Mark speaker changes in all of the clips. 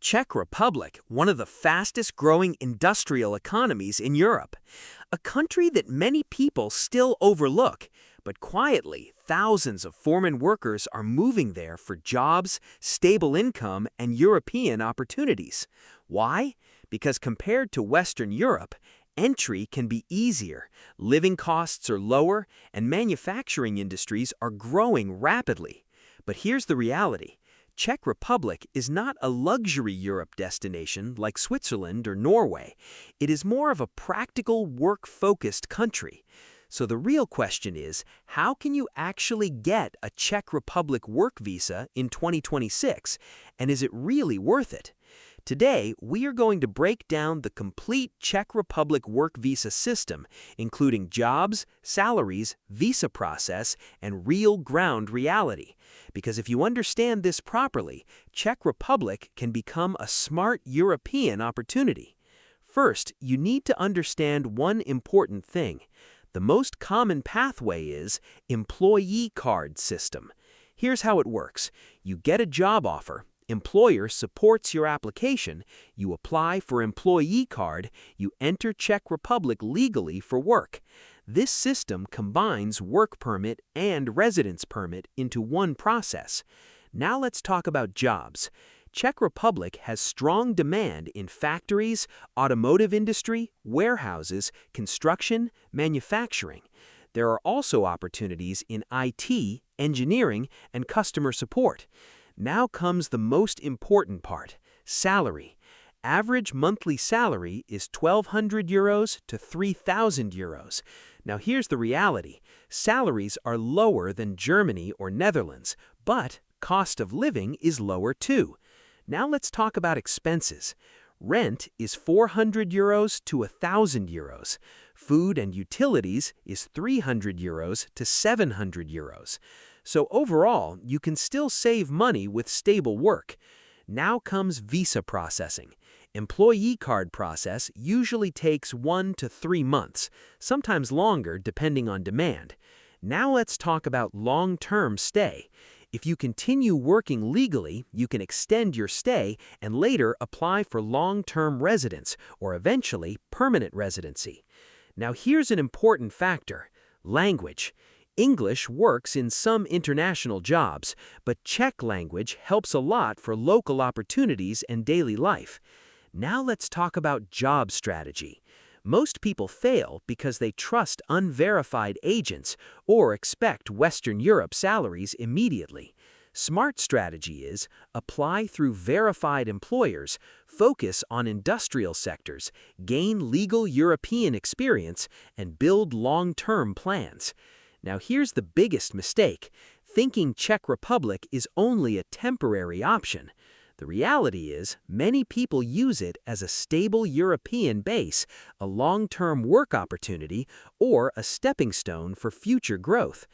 Speaker 1: Czech Republic, one of the fastest growing industrial economies in Europe. A country that many people still overlook, but quietly, thousands of foreign workers are moving there for jobs, stable income, and European opportunities. Why? Because compared to Western Europe, entry can be easier, living costs are lower, and manufacturing industries are growing rapidly. But here's the reality. Czech Republic is not a luxury Europe destination like Switzerland or Norway. It is more of a practical, work-focused country. So the real question is, how can you actually get a Czech Republic work visa in 2026, and is it really worth it? Today, we are going to break down the complete Czech Republic work visa system, including jobs, salaries, visa process, and real ground reality. Because if you understand this properly, Czech Republic can become a smart European opportunity. First, you need to understand one important thing. The most common pathway is employee card system. Here's how it works. You get a job offer. Employer supports your application, you apply for employee card, you enter Czech Republic legally for work. This system combines work permit and residence permit into one process. Now let's talk about jobs. Czech Republic has strong demand in factories, automotive industry, warehouses, construction, manufacturing. There are also opportunities in IT, engineering, and customer support. Now comes the most important part, salary. Average monthly salary is 1,200 euros to 3,000 euros. Now here's the reality. Salaries are lower than Germany or Netherlands, but cost of living is lower too. Now let's talk about expenses. Rent is 400 euros to 1,000 euros. Food and utilities is 300 euros to 700 euros. So overall, you can still save money with stable work. Now comes visa processing. Employee card process usually takes 1 to 3 months, sometimes longer depending on demand. Now let's talk about long-term stay. If you continue working legally, you can extend your stay and later apply for long-term residence or eventually permanent residency. Now here's an important factor, language. English works in some international jobs, but Czech language helps a lot for local opportunities and daily life. Now let's talk about job strategy. Most people fail because they trust unverified agents or expect Western Europe salaries immediately. Smart strategy is apply through verified employers, focus on industrial sectors, gain legal European experience, and build long-term plans. Now here's the biggest mistake, thinking Czech Republic is only a temporary option. The reality is, many people use it as a stable European base, a long-term work opportunity, or a stepping stone for future growth.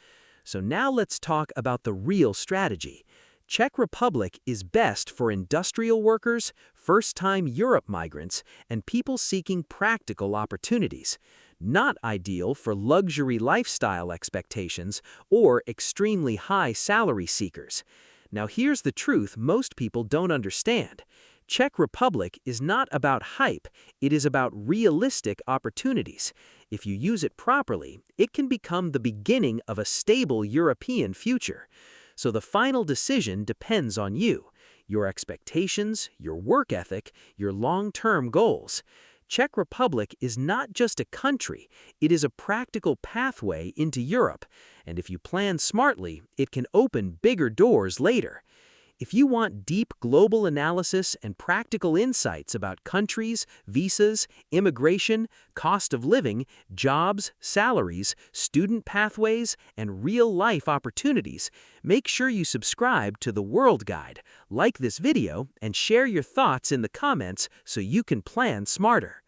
Speaker 1: So now let's talk about the real strategy. Czech Republic is best for industrial workers, first-time Europe migrants, and people seeking practical opportunities. Not ideal for luxury lifestyle expectations or extremely high salary seekers. Now here's the truth most people don't understand. Czech Republic is not about hype, it is about realistic opportunities. If you use it properly, it can become the beginning of a stable European future. So the final decision depends on you, your expectations, your work ethic, your long-term goals. Czech Republic is not just a country, it is a practical pathway into Europe, and if you plan smartly, it can open bigger doors later. If you want deep global analysis and practical insights about countries, visas, immigration, cost of living, jobs, salaries, student pathways, and real-life opportunities, make sure you subscribe to the World Guide, like this video, and share your thoughts in the comments so you can plan smarter.